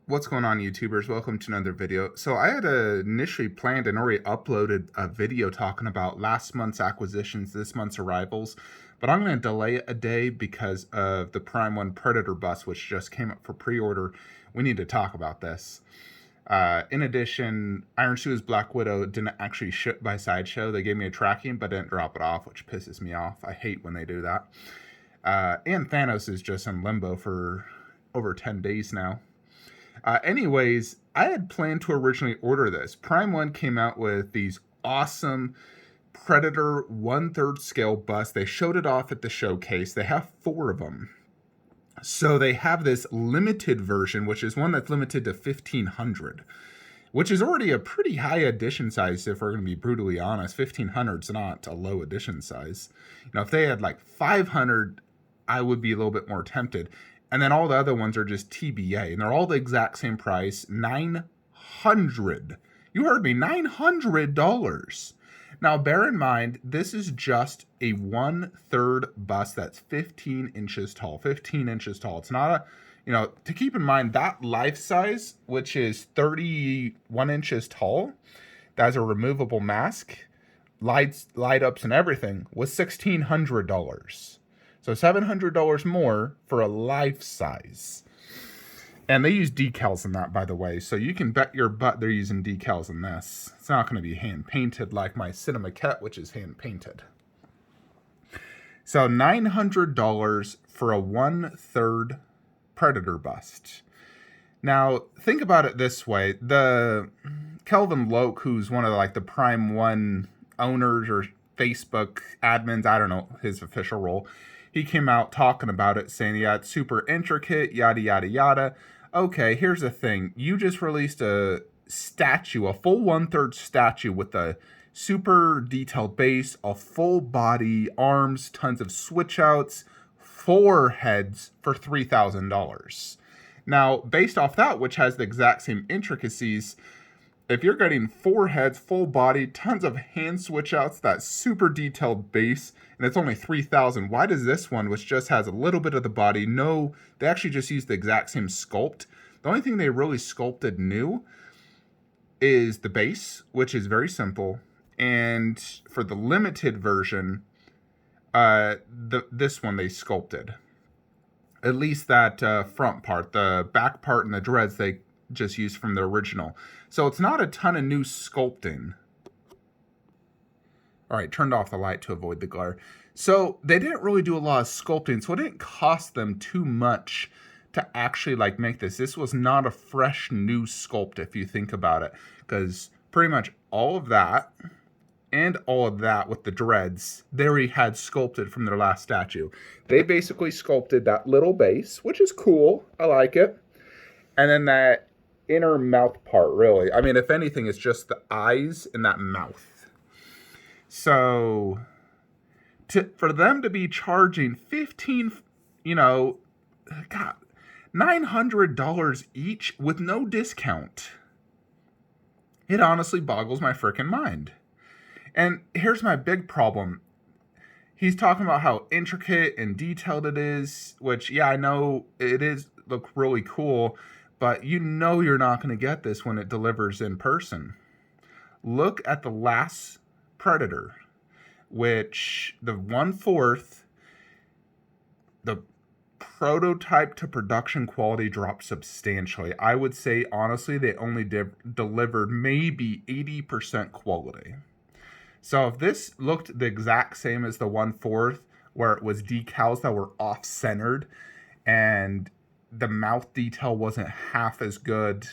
What's going on, YouTubers? Welcome to another video. So I had initially planned and already uploaded a video talking about last month's acquisitions, this month's arrivals, but I'm going to delay it a day because of the Prime 1 Predator bus, which just came up for pre-order. We need to talk about this. In addition, Iron Sue's Black Widow didn't actually ship by Sideshow. They gave me a tracking, but didn't drop it off, which pisses me off. I hate when they do that. And Thanos is just in limbo for over 10 days now. Anyways, I had planned to originally order this. Prime 1 came out with these awesome Predator 1/3 scale busts. They showed it off at the showcase. They have 4 of them. So they have this limited version, which is one that's limited to 1,500, which is already a pretty high edition size, if we're going to be brutally honest. 1,500 is not a low edition size. If they had like 500, I would be a little bit more tempted. And then all the other ones are just TBA, and they're all the exact same price, $900. You heard me, $900. Now, bear in mind, this is just a 1/3 bust that's 15 inches tall. 15 inches tall. It's not to keep in mind, that life size, which is 31 inches tall, that's a removable mask, light ups and everything, was $1,600. So $700 more for a life size. And they use decals in that, by the way. So you can bet your butt they're using decals in this. It's not going to be hand painted like my Cinemaquette, which is hand painted. So $900 for a 1/3 Predator bust. Now, think about it this way. The Kelvin Loke, who's one of the Prime 1 owners or Facebook admins, I don't know his official role, he came out talking about it, saying, yeah, it's super intricate, yada, yada, yada. Okay, here's the thing. You just released a statue, a full 1/3 statue with a super detailed base, a full body, arms, tons of switch outs, 4 heads for $3,000. Now, based off that, which has the exact same intricacies, if you're getting 4 heads, full body, tons of hand switch outs, that super detailed base, and it's only $3,000, why does this one, which just has a little bit of the body, no, they actually just used the exact same sculpt. The only thing they really sculpted new is the base, which is very simple. And for the limited version, this one they sculpted. At least that front part. The back part and the dreads they just used from the original. So it's not a ton of new sculpting. All right, turned off the light to avoid the glare. So they didn't really do a lot of sculpting, so it didn't cost them too much to actually make this. This was not a fresh new sculpt if you think about it, because pretty much all of that and all of that with the dreads, they already had sculpted from their last statue. They basically sculpted that little base, which is cool. I like it. And then that inner mouth part, really. I mean, if anything, it's just the eyes and that mouth. So, for them to be charging $900 each with no discount, it honestly boggles my freaking mind. And here's my big problem. He's talking about how intricate and detailed it is, which, yeah, I know it is look really cool, but you're not going to get this when it delivers in person. Look at the last Predator, which the 1/4, the prototype to production quality dropped substantially. I would say, honestly, they only delivered maybe 80% quality. So if this looked the exact same as the 1/4, where it was decals that were off-centered and the mouth detail wasn't half as good,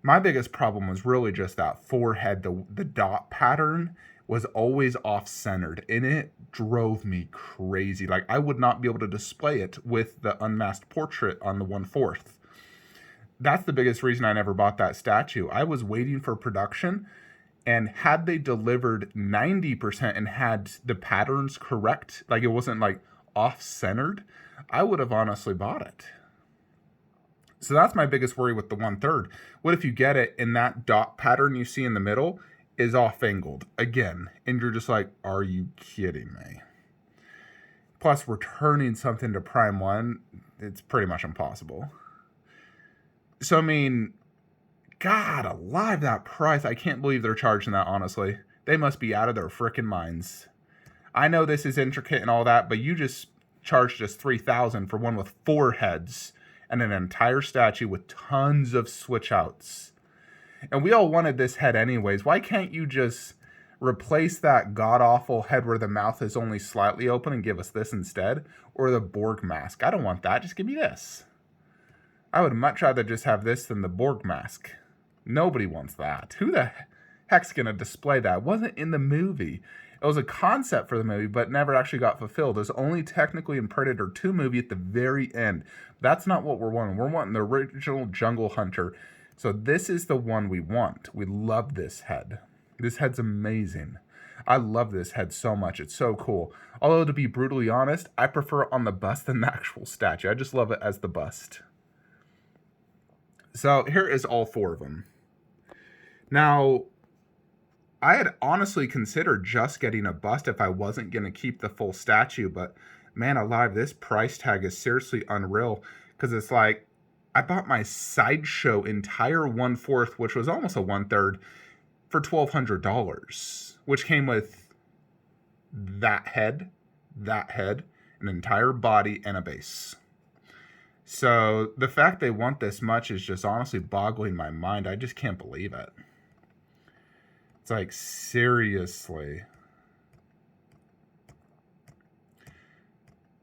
my biggest problem was really just that forehead. The dot pattern was always off-centered, and it drove me crazy. I would not be able to display it with the unmasked portrait on the 1/4. That's the biggest reason I never bought that statue. I was waiting for production, and had they delivered 90% and had the patterns correct, it wasn't off-centered, I would have honestly bought it. So that's my biggest worry with the 1/3. What if you get it and that dot pattern you see in the middle is off-angled again, and you're just like, are you kidding me? Plus, returning something to Prime 1, it's pretty much impossible. So, I mean, God alive, that price. I can't believe they're charging that, honestly. They must be out of their frickin' minds. I know this is intricate and all that, but you just charged us $3,000 for one with 4 heads and an entire statue with tons of switch outs. And we all wanted this head anyways. Why can't you just replace that god-awful head where the mouth is only slightly open and give us this instead? Or the Borg mask? I don't want that. Just give me this. I would much rather just have this than the Borg mask. Nobody wants that. Who the heck's going to display that? It wasn't in the movie. It was a concept for the movie, but never actually got fulfilled. It was only technically in Predator 2 movie at the very end. That's not what we're wanting. We're wanting the original Jungle Hunter. So this is the one we want. We love this head. This head's amazing. I love this head so much. It's so cool. Although, to be brutally honest, I prefer it on the bust than the actual statue. I just love it as the bust. So here is all 4 of them. Now, I had honestly considered just getting a bust if I wasn't going to keep the full statue, but man alive, this price tag is seriously unreal, because it's like, I bought my Sideshow entire 1/4, which was almost a 1/3, for $1,200, which came with that head, an entire body, and a base. So the fact they want this much is just honestly boggling my mind. I just can't believe it. It's like, seriously.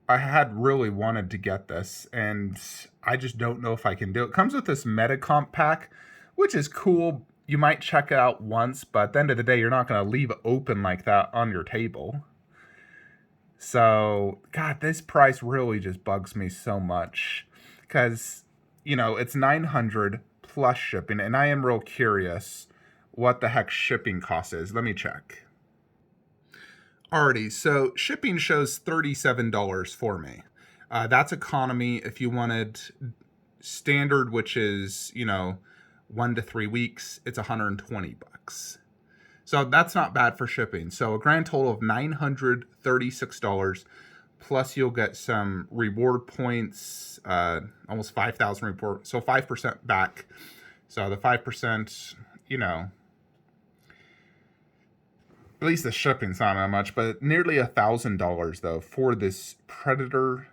I had really wanted to get this, and I just don't know if I can do it. It comes with this Metacomp pack, which is cool. You might check it out once, but at the end of the day, you're not going to leave it open like that on your table. So, God, this price really just bugs me so much. Because, you know, it's $900 plus shipping, and I am real curious what the heck shipping cost is. Let me check. Alrighty, so shipping shows $37 for me. That's economy. If you wanted standard, which is, 1 to 3 weeks, it's $120. So that's not bad for shipping. So a grand total of $936, plus you'll get some reward points, almost 5,000 reward, so 5% back. So the 5%, at least the shipping's not that much, but nearly $1,000 though for this Predator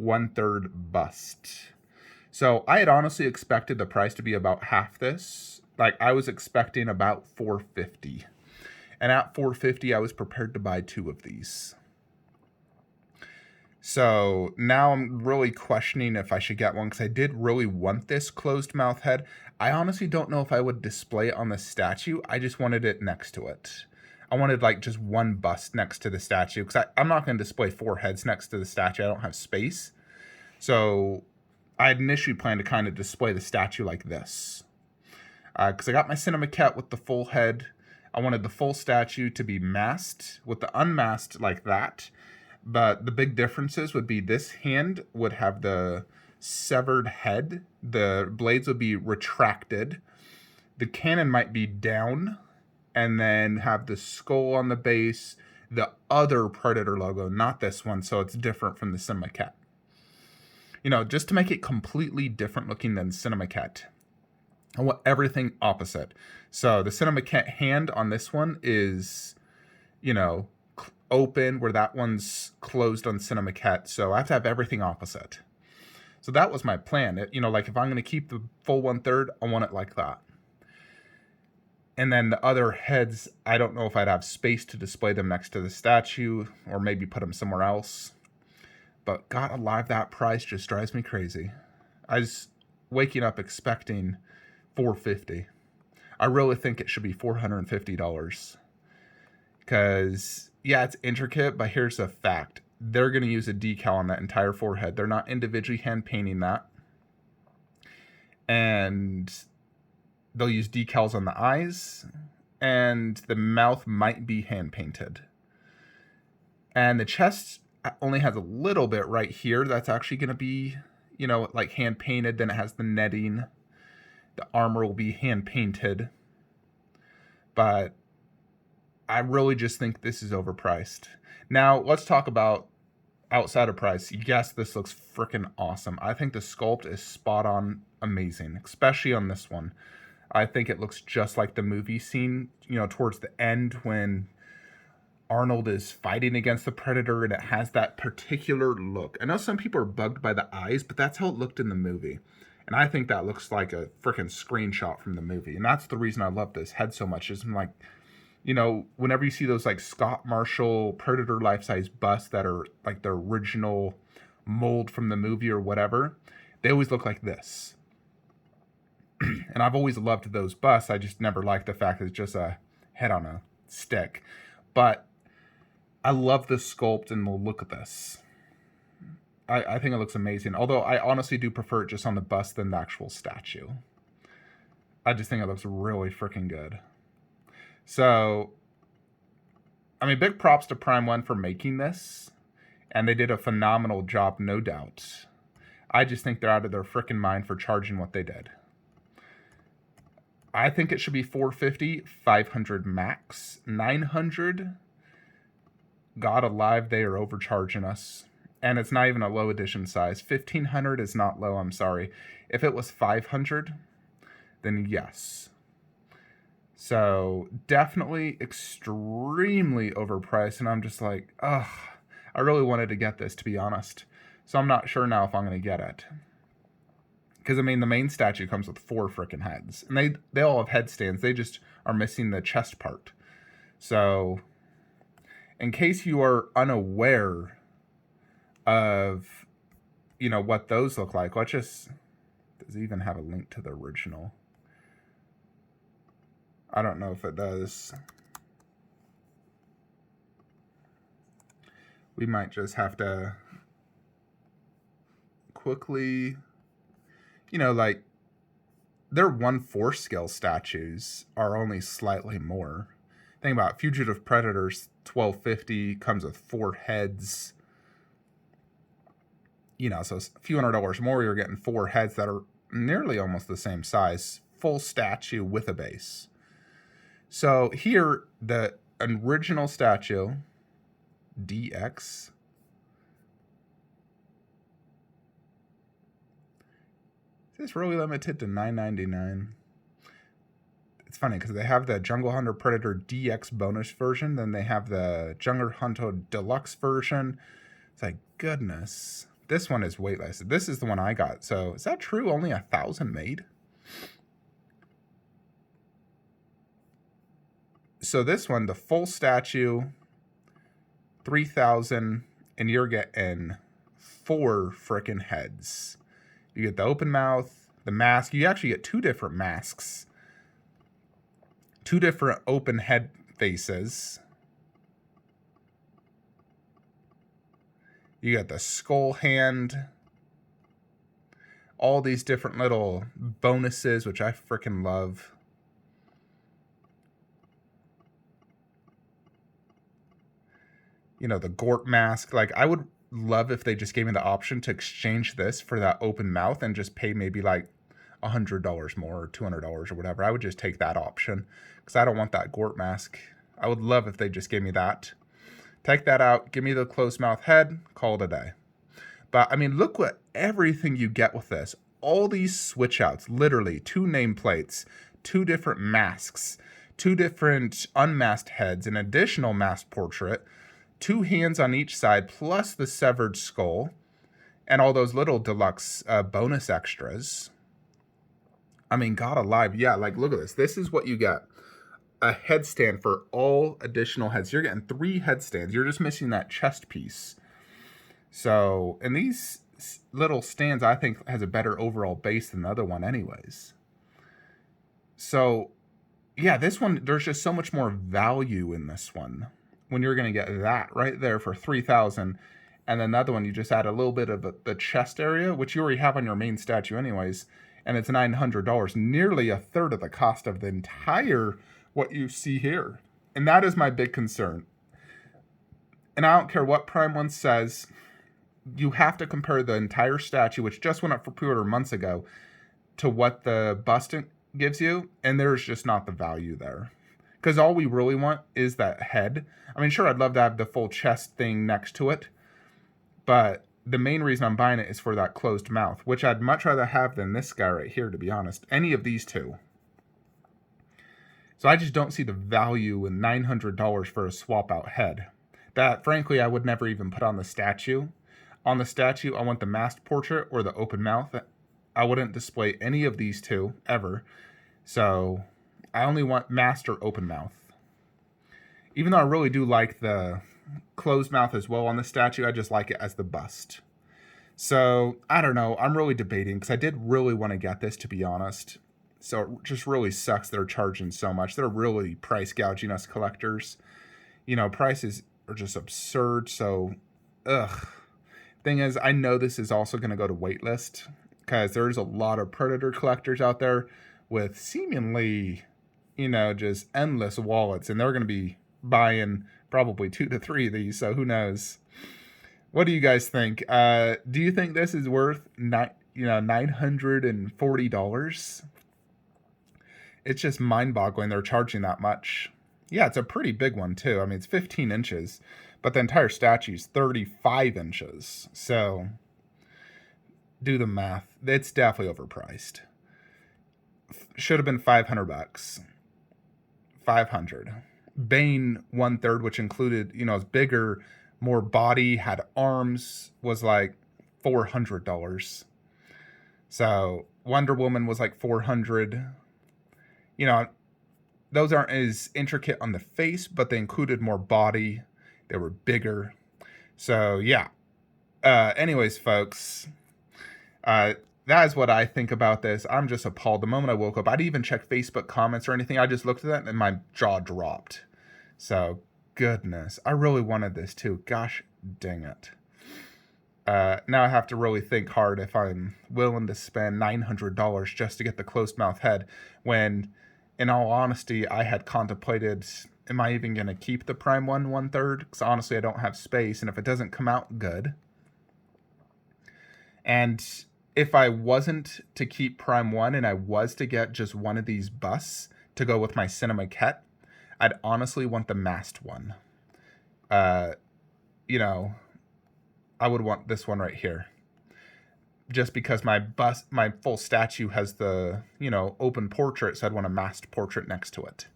1/3 bust. So I had honestly expected the price to be about half this. Like, I was expecting about $450, and at $450 I was prepared to buy 2 of these. So now I'm really questioning if I should get one, because I did really want this closed mouth head. I honestly don't know if I would display it on the statue. I just wanted it next to it. I wanted like just one bust next to the statue, because I'm not going to display 4 heads next to the statue. I don't have space. So I had initially planned to kind of display the statue like this. Because I got my Cinemaquette with the full head. I wanted the full statue to be masked with the unmasked like that. But the big differences would be this hand would have the severed head. The blades would be retracted. The cannon might be down, and then have the skull on the base, the other Predator logo, not this one, so it's different from the Cinemaquette. Just to make it completely different looking than Cinemaquette. I want everything opposite. So the Cinemaquette hand on this one is, open, where that one's closed on Cinemaquette. So I have to have everything opposite. So that was my plan. Like, if I'm going to keep the full 1/3, I want it like that. And then the other heads, I don't know if I'd have space to display them next to the statue, or maybe put them somewhere else. But God alive, that price just drives me crazy. I was waking up expecting $450. I really think it should be $450. Because, yeah, it's intricate, but here's the fact. They're going to use a decal on that entire forehead. They're not individually hand painting that. And they'll use decals on the eyes, and the mouth might be hand painted. And the chest only has a little bit right here that's actually going to be, like hand painted. Then it has the netting. The armor will be hand painted. But I really just think this is overpriced. Now, let's talk about outside of price, yes, this looks freaking awesome. I think the sculpt is spot on amazing, especially on this one. I think it looks just like the movie scene, towards the end when Arnold is fighting against the Predator, and it has that particular look. I know some people are bugged by the eyes, but that's how it looked in the movie. And I think that looks like a freaking screenshot from the movie. And that's the reason I love this head so much. Is I'm like, whenever you see those like Scott Marshall Predator life-size busts that are like the original mold from the movie or whatever, they always look like this. And I've always loved those busts. I just never liked the fact that it's just a head on a stick. But I love the sculpt and the look of this. I think it looks amazing. Although I honestly do prefer it just on the bust than the actual statue. I just think it looks really freaking good. So, I mean, big props to Prime One for making this. And they did a phenomenal job, no doubt. I just think they're out of their freaking mind for charging what they did. I think it should be $450, $500 max, $900. God alive, they are overcharging us. And it's not even a low edition size. $1,500 is not low, I'm sorry. If it was $500, then yes. So definitely extremely overpriced. And I'm just like, ugh, I really wanted to get this, to be honest. So I'm not sure now if I'm going to get it. Because, I mean, the main statue comes with 4 freaking heads. And they all have headstands. They just are missing the chest part. So, in case you are unaware of, what those look like, does it even have a link to the original? I don't know if it does. We might just have to quickly... like, their 1/4 scale statues are only slightly more. Think about it. Fugitive Predators $1,250 comes with 4 heads. So a few $100 more, you're getting 4 heads that are nearly almost the same size. Full statue with a base. So here, the original statue, DX, is this really limited to $9.99? It's funny because they have the Jungle Hunter Predator DX bonus version. Then they have the Jungle Hunter Deluxe version. It's like, goodness. This one is waitlisted. This is the one I got. So is that true? Only 1,000 made? So this one, the full statue, 3,000, and you're getting 4 freaking heads. You get the open mouth, the mask. You actually get 2 different masks. 2 different open head faces. You got the skull hand. All these different little bonuses, which I freaking love. The Gort mask. Like, I would love if they just gave me the option to exchange this for that open mouth and just pay maybe like $100 more or $200 or whatever. I would just take that option because I don't want that Gort mask. I would love if they just gave me that. Take that out, give me the closed mouth head, call it a day. But I mean, look what everything you get with this. All these switch outs, literally 2 nameplates, 2 different masks, 2 different unmasked heads, an additional masked portrait, 2 hands on each side, plus the severed skull, and all those little deluxe bonus extras. I mean, God alive. Yeah, like, look at this. This is what you get. A headstand for all additional heads. You're getting 3 headstands. You're just missing that chest piece. So, and these little stands, I think, has a better overall base than the other one anyways. So, yeah, this one, there's just so much more value in this one. When you're going to get that right there for 3,000, and then the other one, you just add a little bit of the chest area, which you already have on your main statue anyways, and it's $900, nearly a third of the cost of the entire what you see here. And that is my big concern. And I don't care what Prime One says, you have to compare the entire statue, which just went up for pre-order months ago, to what the bust gives you, and there's just not the value there. Because all we really want is that head. I mean, sure, I'd love to have the full chest thing next to it, But the main reason I'm buying it is for that closed mouth, which I'd much rather have than this guy right here, to be honest. Any of these two. So I just don't see the value in $900 for a swap out head. That, frankly, I would never even put on the statue. On the statue, I want the masked portrait or the open mouth. I wouldn't display any of these two, ever. So I only want masked or open mouth. Even though I really do like the closed mouth as well on the statue, I just like it as the bust. So, I don't know. I'm really debating because I did really want to get this, to be honest. So it just really sucks they're charging so much. They're really price gouging us collectors. You know, prices are just absurd. So, ugh. Thing is, I know this is also going to go to waitlist because there's a lot of Predator collectors out there with seemingly, you know, just endless wallets. And they're going to be buying probably 2 to 3 of these. So who knows? What do you guys think? Do you think this is worth $940? It's just mind-boggling they're charging that much. Yeah, it's a pretty big one too. I mean, it's 15 inches, but the entire statue's 35 inches. So do the math. It's definitely overpriced. Should have been $500. 500. Bane 1/3, which included, you know, it's bigger, more body, had arms, was like $400. So Wonder Woman was like $400. You know, those aren't as intricate on the face, but they included more body. They were bigger. So yeah. Anyways, folks, that is what I think about this. I'm just appalled. The moment I woke up, I didn't even check Facebook comments or anything. I just looked at that and my jaw dropped. So, goodness. I really wanted this too. Gosh dang it. Now I have to really think hard if I'm willing to spend $900 just to get the closed mouth head when, in all honesty, I had contemplated, am I even going to keep the Prime 1/3? Because honestly, I don't have space, and if it doesn't come out good. And if I wasn't to keep Prime 1 and I was to get just one of these busts to go with my Cinema Ket, I'd honestly want the masked one. You know, I would want this one right here. Just because my full statue has the, you know, open portrait, so I'd want a masked portrait next to it.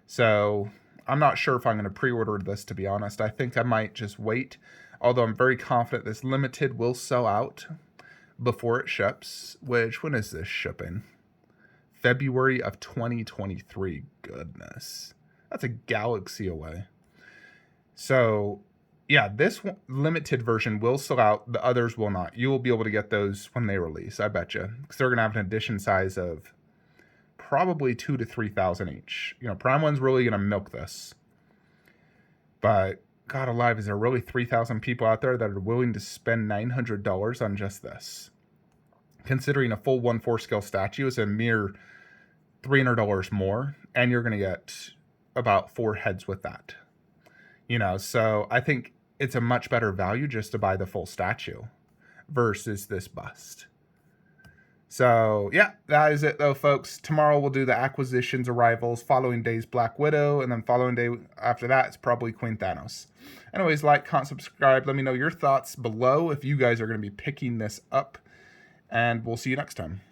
So I'm not sure if I'm going to pre-order this, to be honest. I think I might just wait. Although I'm very confident this limited will sell out before it ships. Which, when is this shipping? February of 2023. Goodness. That's a galaxy away. So, yeah, this limited version will sell out. The others will not. You will be able to get those when they release, I bet you. Because they're going to have an edition size of probably 2,000 to 3,000 each. You know, Prime 1's really going to milk this. But, God alive, is there really 3,000 people out there that are willing to spend $900 on just this? Considering a full 1/4 scale statue is a mere $300 more, and you're going to get about 4 heads with that. You know, so I think it's a much better value just to buy the full statue versus this bust. So, yeah, that is it, though, folks. Tomorrow we'll do the acquisitions, arrivals, following day's Black Widow, and then following day after that, it's probably Queen Thanos. Anyways, like, comment, subscribe. Let me know your thoughts below if you guys are going to be picking this up, and we'll see you next time.